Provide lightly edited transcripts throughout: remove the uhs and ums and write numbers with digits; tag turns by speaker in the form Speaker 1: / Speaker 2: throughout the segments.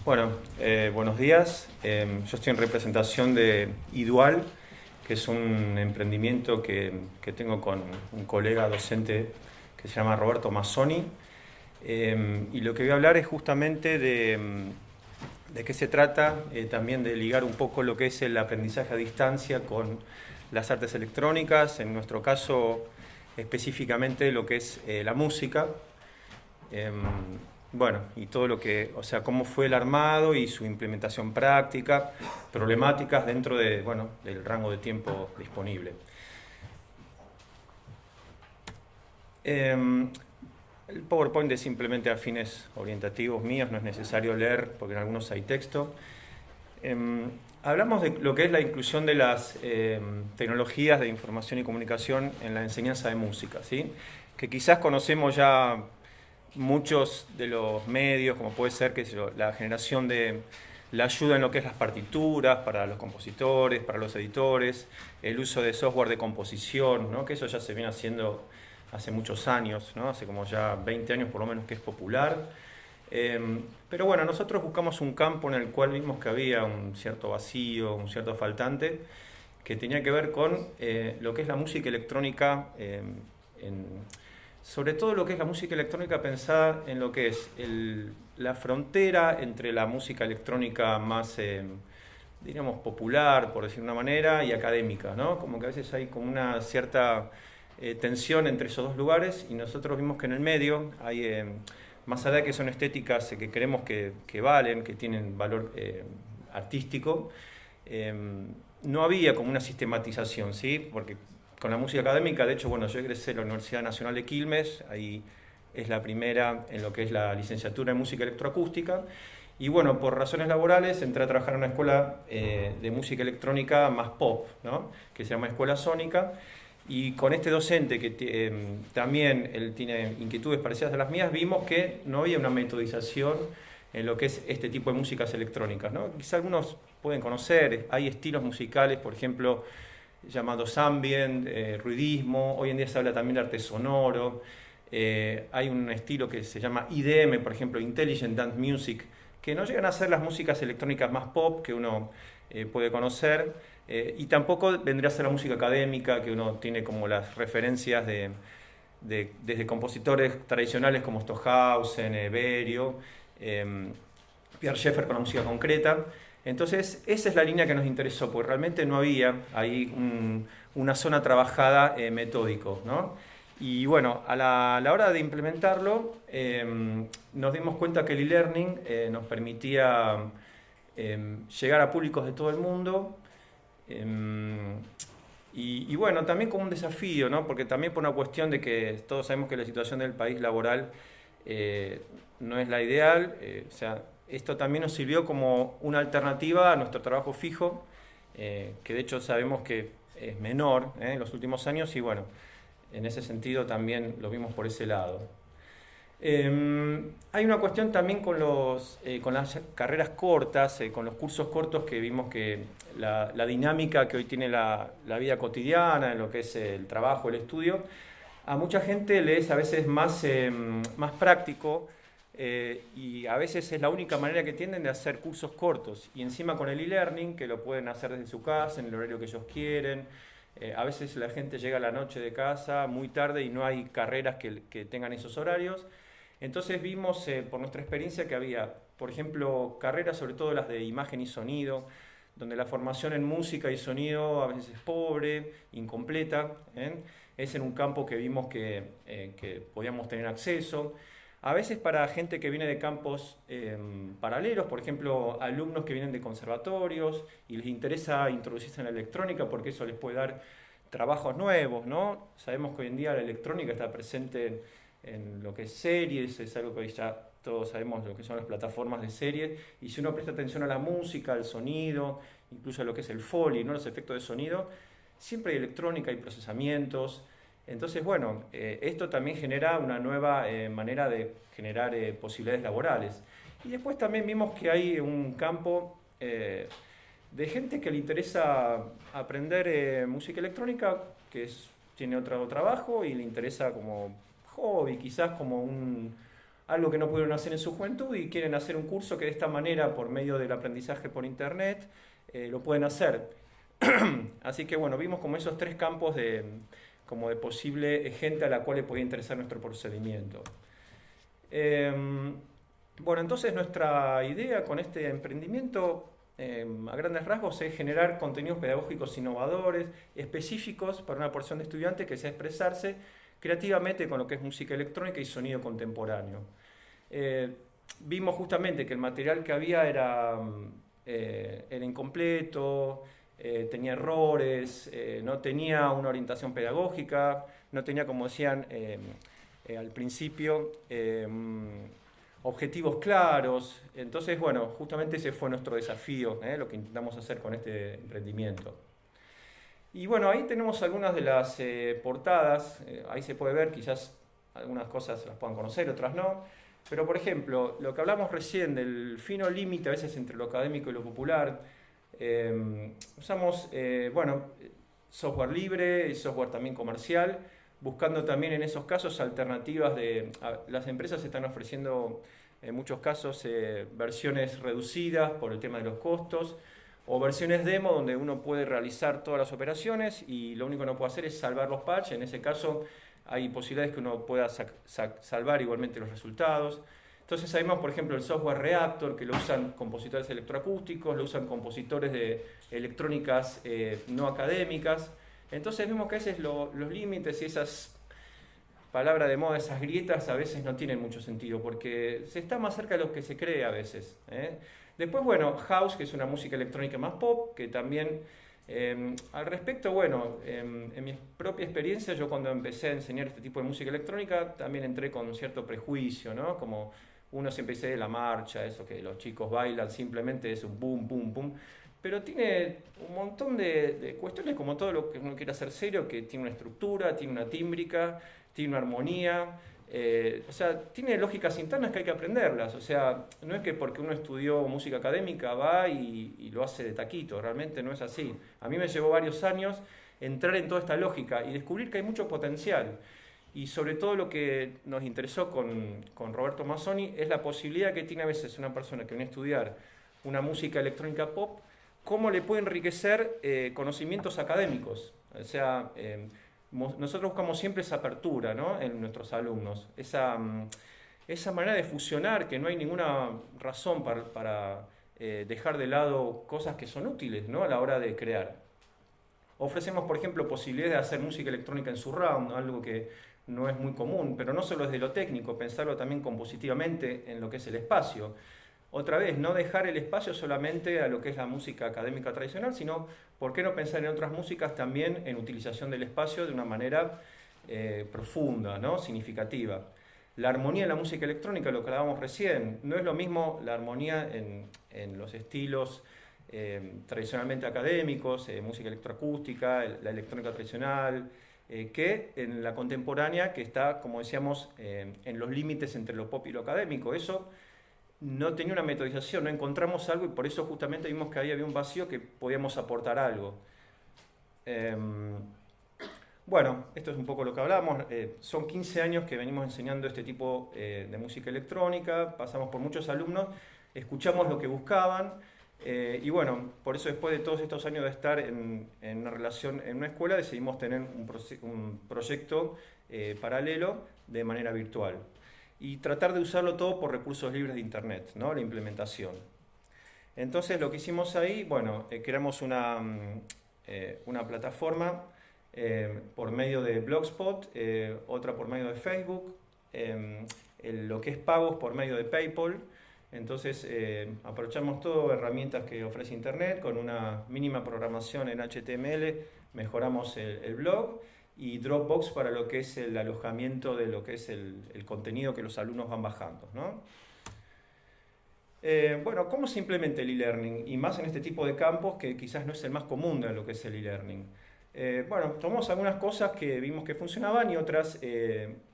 Speaker 1: Bueno, buenos días. Yo estoy en representación de Idual, que es un emprendimiento que tengo con un colega docente que se llama Roberto Mazzoni. Y lo que voy a hablar es justamente de qué se trata, también de ligar un poco lo que es el aprendizaje a distancia con las artes electrónicas, en nuestro caso específicamente lo que es la música. Bueno, y todo lo que, o sea, cómo fue el armado y su implementación práctica, problemáticas dentro de, bueno, del rango de tiempo disponible. El PowerPoint es simplemente a fines orientativos míos, no es necesario leer porque en algunos hay texto. Hablamos de lo que es la inclusión de las tecnologías de información y comunicación en la enseñanza de música, ¿sí? Que quizás conocemos ya muchos de los medios, como puede ser la generación de la ayuda en lo que es las partituras para los compositores, para los editores, el uso de software de composición, ¿no? Que eso ya se viene haciendo hace muchos años, ¿no? Hace como ya 20 años por lo menos que es popular. Pero bueno, nosotros buscamos un campo en el cual vimos que había un cierto vacío, un cierto faltante, que tenía que ver con lo que es la música electrónica, sobre todo lo que es la música electrónica pensada en lo que es la frontera entre la música electrónica más, diríamos, popular, por decir una manera, y académica, ¿no? Como que a veces hay como una cierta tensión entre esos dos lugares, y nosotros vimos que en el medio hay, más allá de que son estéticas que creemos que valen, que tienen valor artístico, no había como una sistematización, ¿sí? Porque con la música académica, de hecho, bueno, yo egresé de la Universidad Nacional de Quilmes, ahí es la primera en lo que es la licenciatura en música electroacústica, y bueno, por razones laborales entré a trabajar en una escuela de música electrónica más pop, ¿no? Que se llama Escuela Sónica, y con este docente que también él tiene inquietudes parecidas a las mías, vimos que no había una metodización en lo que es este tipo de músicas electrónicas, ¿no? Quizá algunos pueden conocer, hay estilos musicales, por ejemplo, llamados ambient, ruidismo, hoy en día se habla también de arte sonoro, hay un estilo que se llama IDM, por ejemplo, Intelligent Dance Music, que no llegan a ser las músicas electrónicas más pop que uno puede conocer, y tampoco vendría a ser la música académica, que uno tiene como las referencias desde compositores tradicionales como Stockhausen, Berio, Pierre Schaeffer con la música concreta. Entonces, esa es la línea que nos interesó, porque realmente no había ahí una zona trabajada metódico, ¿no? Y bueno, a la hora de implementarlo, nos dimos cuenta que el e-learning nos permitía llegar a públicos de todo el mundo. Y bueno, también como un desafío, ¿no? Porque también por una cuestión de que todos sabemos que la situación del país laboral no es la ideal, o sea, esto también nos sirvió como una alternativa a nuestro trabajo fijo, que de hecho sabemos que es menor en los últimos años, y bueno, en ese sentido también lo vimos por ese lado. Hay una cuestión también con las carreras cortas, con los cursos cortos, que vimos que la dinámica que hoy tiene la vida cotidiana, en lo que es el trabajo, el estudio, a mucha gente le es a veces más práctico, y a veces es la única manera que tienen de hacer cursos cortos, y encima con el e-learning, que lo pueden hacer desde su casa, en el horario que ellos quieren. A veces la gente llega a la noche de casa muy tarde y no hay carreras que tengan esos horarios. Entonces vimos por nuestra experiencia que había, por ejemplo, carreras, sobre todo las de imagen y sonido, donde la formación en música y sonido a veces es pobre, incompleta, ¿eh? Es en un campo que vimos que podíamos tener acceso. A veces para gente que viene de campos paralelos, por ejemplo, alumnos que vienen de conservatorios y les interesa introducirse en la electrónica porque eso les puede dar trabajos nuevos, ¿no? Sabemos que hoy en día la electrónica está presente en lo que es series, es algo que hoy ya todos sabemos lo que son las plataformas de series, y si uno presta atención a la música, al sonido, incluso a lo que es el Foley, ¿no? Los efectos de sonido, siempre hay electrónica, hay procesamientos. Entonces, bueno, esto también genera una nueva manera de generar posibilidades laborales. Y después también vimos que hay un campo de gente que le interesa aprender música electrónica, tiene otro trabajo y le interesa como hobby, quizás como algo que no pudieron hacer en su juventud y quieren hacer un curso que de esta manera, por medio del aprendizaje por internet, lo pueden hacer. Así que bueno, vimos como esos tres campos como de posible gente a la cual le podía interesar nuestro procedimiento. Bueno, entonces nuestra idea con este emprendimiento, a grandes rasgos, es generar contenidos pedagógicos innovadores, específicos para una porción de estudiantes que sea expresarse creativamente con lo que es música electrónica y sonido contemporáneo. Vimos justamente que el material que había era incompleto, tenía errores, no tenía una orientación pedagógica, no tenía, como decían al principio, objetivos claros. Entonces, bueno, justamente ese fue nuestro desafío, lo que intentamos hacer con este emprendimiento. Y bueno, ahí tenemos algunas de las portadas, ahí se puede ver, quizás algunas cosas las puedan conocer, otras no. Pero, por ejemplo, lo que hablamos recién del fino límite a veces entre lo académico y lo popular, usamos, bueno, software libre y software también comercial, buscando también en esos casos alternativas las empresas están ofreciendo en muchos casos versiones reducidas por el tema de los costos, o versiones demo donde uno puede realizar todas las operaciones y lo único que no puede hacer es salvar los patches. En ese caso hay posibilidades que uno pueda salvar igualmente los resultados. Entonces sabemos, por ejemplo, el software Reactor, que lo usan compositores electroacústicos, lo usan compositores de electrónicas no académicas. Entonces vemos que a veces los límites y esas palabras de moda, esas grietas, a veces no tienen mucho sentido, porque se está más cerca de lo que se cree a veces. Después, bueno, House, que es una música electrónica más pop, que también, al respecto, bueno, en mi propia experiencia, yo cuando empecé a enseñar este tipo de música electrónica, también entré con cierto prejuicio, ¿no? Como uno siempre dice de la marcha, eso que los chicos bailan, simplemente es un boom, boom, boom. Pero tiene un montón de cuestiones, como todo lo que uno quiere hacer serio, que tiene una estructura, tiene una tímbrica, tiene una armonía, o sea, tiene lógicas internas que hay que aprenderlas. O sea, no es que porque uno estudió música académica va y lo hace de taquito, realmente no es así. A mí me llevó varios años entrar en toda esta lógica y descubrir que hay mucho potencial. Y sobre todo lo que nos interesó con Roberto Mazzoni es la posibilidad que tiene a veces una persona que viene a estudiar una música electrónica pop, cómo le puede enriquecer conocimientos académicos. O sea, nosotros buscamos siempre esa apertura, ¿no?, en nuestros alumnos, esa manera de fusionar, que no hay ninguna razón para dejar de lado cosas que son útiles, ¿no?, a la hora de crear. Ofrecemos, por ejemplo, posibilidades de hacer música electrónica en surround, ¿no?, algo que no es muy común, pero no solo desde lo técnico, pensarlo también compositivamente en lo que es el espacio. Otra vez, no dejar el espacio solamente a lo que es la música académica tradicional, sino, ¿por qué no pensar en otras músicas también en utilización del espacio de una manera profunda, ¿no?, significativa? La armonía en la música electrónica, lo que hablábamos recién, no es lo mismo la armonía en los estilos tradicionalmente académicos, música electroacústica, la electrónica tradicional, que en la contemporánea, que está, como decíamos, en los límites entre lo pop y lo académico. Eso no tenía una metodización, no encontramos algo y por eso justamente vimos que ahí había un vacío que podíamos aportar algo. Bueno, esto es un poco lo que hablamos. Son 15 años que venimos enseñando este tipo de música electrónica, pasamos por muchos alumnos, escuchamos lo que buscaban y bueno, por eso después de todos estos años de estar en una relación, en una escuela, decidimos tener un proyecto paralelo de manera virtual y tratar de usarlo todo por recursos libres de internet, ¿no?, la implementación. Entonces lo que hicimos ahí, bueno, creamos una plataforma por medio de Blogspot, otra por medio de Facebook, lo que es pagos por medio de PayPal. Entonces aprovechamos todo, herramientas que ofrece internet, con una mínima programación en HTML, mejoramos el blog, y Dropbox para lo que es el alojamiento de lo que es el contenido que los alumnos van bajando, ¿no? Bueno, ¿cómo se implementa el e-learning? Y más en este tipo de campos que quizás no es el más común de lo que es el e-learning. Bueno, tomamos algunas cosas que vimos que funcionaban y otras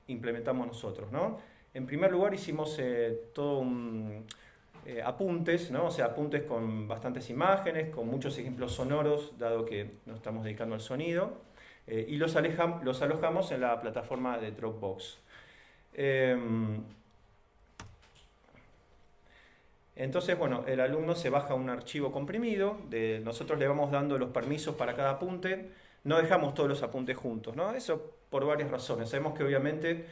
Speaker 1: implementamos nosotros, ¿no? En primer lugar hicimos todo apuntes, ¿no? O sea, apuntes con bastantes imágenes, con muchos ejemplos sonoros, dado que nos estamos dedicando al sonido. Y los alojamos en la plataforma de Dropbox. Entonces, bueno, el alumno se baja un archivo comprimido, nosotros le vamos dando los permisos para cada apunte, no dejamos todos los apuntes juntos, ¿no? Eso por varias razones. Sabemos que obviamente,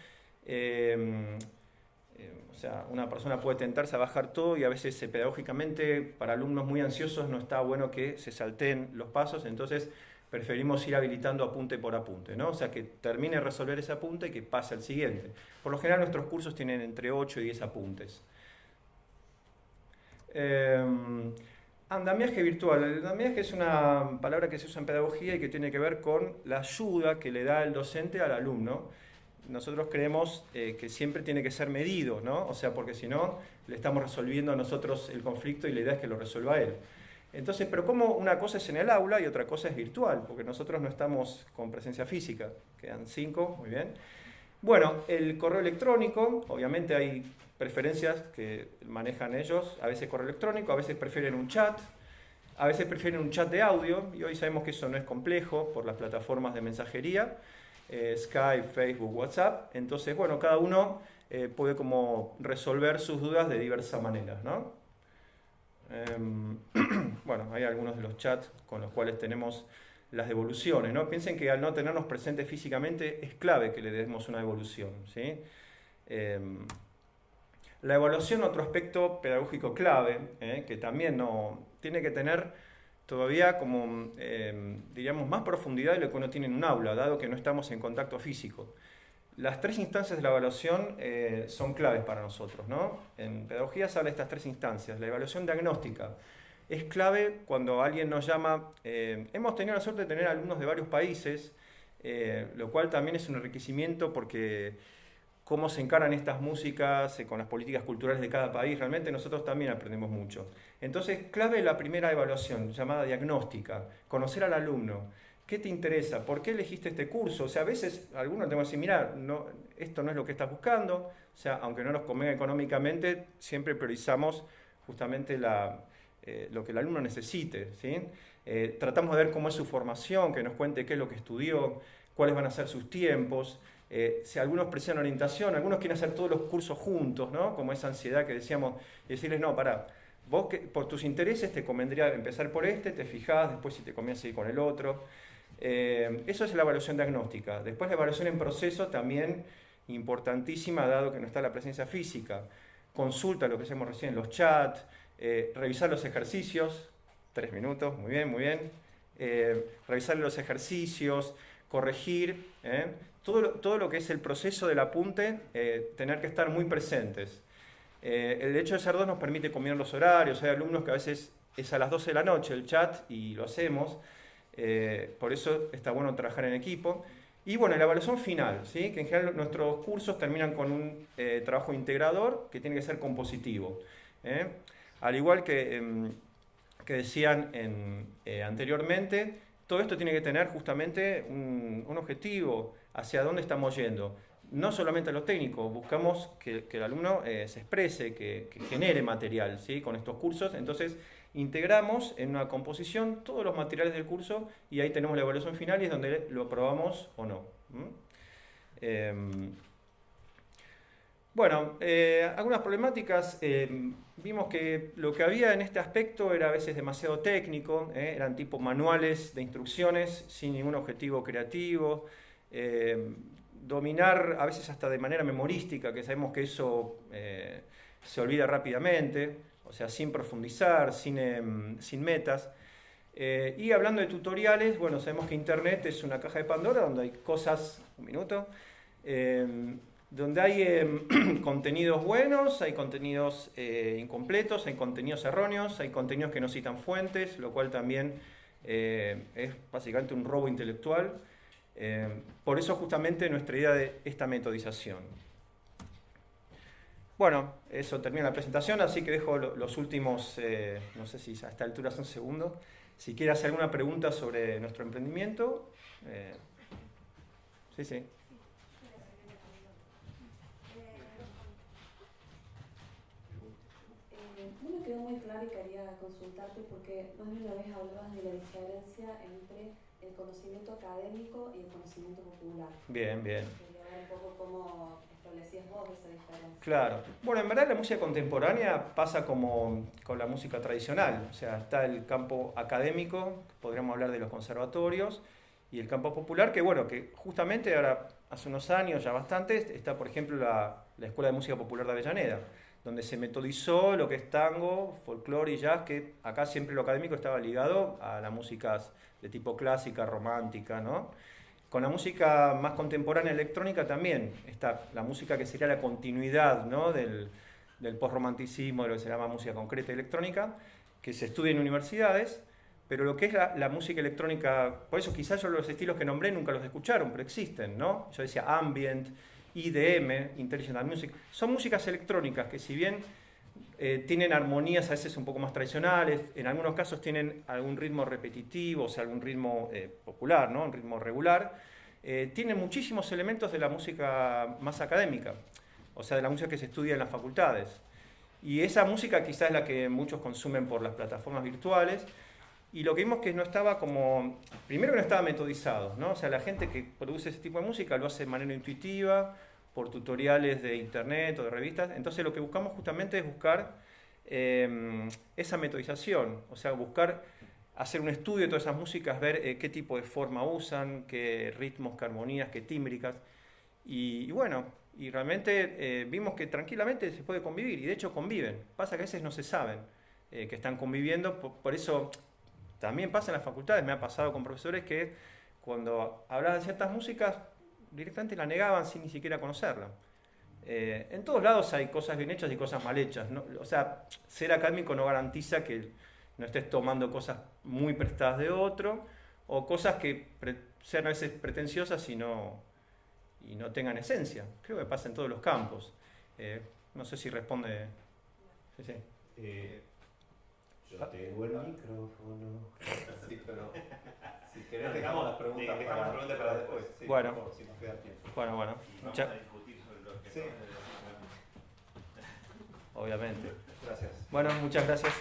Speaker 1: o sea, una persona puede tentarse a bajar todo y a veces pedagógicamente para alumnos muy ansiosos no está bueno que se salteen los pasos, entonces preferimos ir habilitando apunte por apunte, ¿no? O sea, que termine de resolver ese apunte y que pase al siguiente. Por lo general nuestros cursos tienen entre 8 y 10 apuntes. Andamiaje virtual. El andamiaje es una palabra que se usa en pedagogía y que tiene que ver con la ayuda que le da el docente al alumno. Nosotros creemos que siempre tiene que ser medido, ¿no? O sea, porque si no, le estamos resolviendo a nosotros el conflicto y la idea es que lo resuelva él. Entonces, pero como una cosa es en el aula y otra cosa es virtual, porque nosotros no estamos con presencia física. Quedan 5, muy bien. Bueno, el correo electrónico, obviamente hay preferencias que manejan ellos, a veces correo electrónico, a veces prefieren un chat, a veces prefieren un chat de audio, y hoy sabemos que eso no es complejo por las plataformas de mensajería, Skype, Facebook, WhatsApp. Entonces, bueno, cada uno puede como resolver sus dudas de diversas maneras, ¿no? Bueno, hay algunos de los chats con los cuales tenemos las devoluciones, ¿no? Piensen que al no tenernos presentes físicamente es clave que le demos una devolución, ¿sí? La evaluación, otro aspecto pedagógico clave, que también no tiene que tener todavía como, diríamos, más profundidad de lo que uno tiene en un aula, dado que no estamos en contacto físico. Las 3 instancias de la evaluación son claves para nosotros, ¿no? En pedagogía se habla de estas 3 instancias. La evaluación diagnóstica es clave cuando alguien nos llama. Hemos tenido la suerte de tener alumnos de varios países, lo cual también es un enriquecimiento porque cómo se encaran estas músicas con las políticas culturales de cada país, realmente nosotros también aprendemos mucho. Entonces, clave la primera evaluación, llamada diagnóstica, conocer al alumno. ¿Qué te interesa? ¿Por qué elegiste este curso? O sea, a veces algunos te van a decir, mira, no, esto no es lo que estás buscando. O sea, aunque no nos convenga económicamente, siempre priorizamos justamente lo que el alumno necesite, ¿sí? Tratamos de ver cómo es su formación, que nos cuente qué es lo que estudió, cuáles van a ser sus tiempos. Si algunos precisan orientación, algunos quieren hacer todos los cursos juntos, ¿no? Como esa ansiedad que decíamos, y decirles, no, pará, vos por tus intereses te convendría empezar por este, te fijás, después si te conviene seguir con el otro. Eso es la evaluación diagnóstica. Después la evaluación en proceso también importantísima, dado que no está la presencia física. Consulta lo que hacemos recién en los chats, revisar los ejercicios, 3 minutos, muy bien, muy bien. Revisar los ejercicios, corregir, todo lo que es el proceso del apunte, tener que estar muy presentes. El hecho de ser 2 nos permite combinar los horarios. Hay alumnos que a veces es a las 12 de la noche el chat y lo hacemos. Por eso está bueno trabajar en equipo. Y bueno, la evaluación final, ¿sí? Que en general nuestros cursos terminan con un trabajo integrador que tiene que ser compositivo. Al igual que decían anteriormente, todo esto tiene que tener justamente un objetivo, hacia dónde estamos yendo. No solamente a lo técnico, buscamos que el alumno se exprese, que genere material, ¿sí? Con estos cursos. Entonces, integramos en una composición todos los materiales del curso y ahí tenemos la evaluación final y es donde lo aprobamos o no. Bueno, algunas problemáticas. Vimos que lo que había en este aspecto era a veces demasiado técnico, eran tipo manuales de instrucciones sin ningún objetivo creativo. Dominar a veces hasta de manera memorística, que sabemos que eso se olvida rápidamente, o sea, sin profundizar, sin metas. Y hablando de tutoriales, bueno, sabemos que Internet es una caja de Pandora donde hay cosas, un minuto, donde hay contenidos buenos, hay contenidos incompletos, hay contenidos erróneos, hay contenidos que no citan fuentes, lo cual también es básicamente un robo intelectual. Por eso justamente nuestra idea de esta metodización. Bueno, eso termina la presentación, así que dejo los últimos, no sé si a esta altura son segundos. Si quiere hacer alguna pregunta sobre nuestro emprendimiento. Sí, sí.
Speaker 2: No me quedó muy claro y quería consultarte porque más de una vez hablabas de la diferencia entre el conocimiento académico y el conocimiento popular.
Speaker 1: Bien, bien.
Speaker 2: Quería ver un poco cómo está establecías vos esa diferencia.
Speaker 1: Claro. Bueno, en verdad la música contemporánea pasa como con la música tradicional. O sea, está el campo académico, podríamos hablar de los conservatorios, y el campo popular, que bueno, que justamente ahora, hace unos años, ya bastante, está por ejemplo la Escuela de Música Popular de Avellaneda, donde se metodizó lo que es tango, folclore y jazz, que acá siempre lo académico estaba ligado a las músicas de tipo clásica, romántica, ¿no? Con la música más contemporánea electrónica también está la música que sería la continuidad, ¿no? del postromanticismo, de lo que se llama música concreta electrónica, que se estudia en universidades, pero lo que es la música electrónica, por eso quizás yo los estilos que nombré nunca los escucharon, pero existen, ¿no? Yo decía ambient, IDM, Intelligent Dance Music, son músicas electrónicas que si bien tienen armonías a veces un poco más tradicionales, en algunos casos tienen algún ritmo repetitivo, o sea, algún ritmo popular, ¿no? Un ritmo regular, tienen muchísimos elementos de la música más académica, o sea, de la música que se estudia en las facultades. Y esa música quizás es la que muchos consumen por las plataformas virtuales, y lo que vimos que no estaba como, primero que no estaba metodizado, ¿no? O sea, la gente que produce ese tipo de música lo hace de manera intuitiva, por tutoriales de internet o de revistas. Entonces lo que buscamos justamente es buscar esa metodización, o sea, buscar hacer un estudio de todas esas músicas, ver qué tipo de forma usan, qué ritmos, qué armonías, qué tímbricas. Y bueno, y realmente vimos que tranquilamente se puede convivir, y de hecho conviven. Pasa que a veces no se saben que están conviviendo, por eso también pasa en las facultades. Me ha pasado con profesores que cuando hablaban de ciertas músicas directamente la negaban sin ni siquiera conocerla. En todos lados hay cosas bien hechas y cosas mal hechas, ¿no? O sea, ser académico no garantiza que no estés tomando cosas muy prestadas de otro, o cosas que sean a veces pretenciosas y no tengan esencia. Creo que pasa en todos los campos. No sé si responde... Sí, sí.
Speaker 3: Yo tengo el micrófono.
Speaker 4: Sí, pero si querés dejamos las preguntas para después. Sí,
Speaker 1: bueno,
Speaker 4: por favor, si nos queda tiempo.
Speaker 1: Bueno.
Speaker 5: Y vamos a discutir sobre lo que
Speaker 4: Sí.
Speaker 5: son de los...
Speaker 1: Obviamente.
Speaker 4: Gracias.
Speaker 1: Bueno, muchas gracias.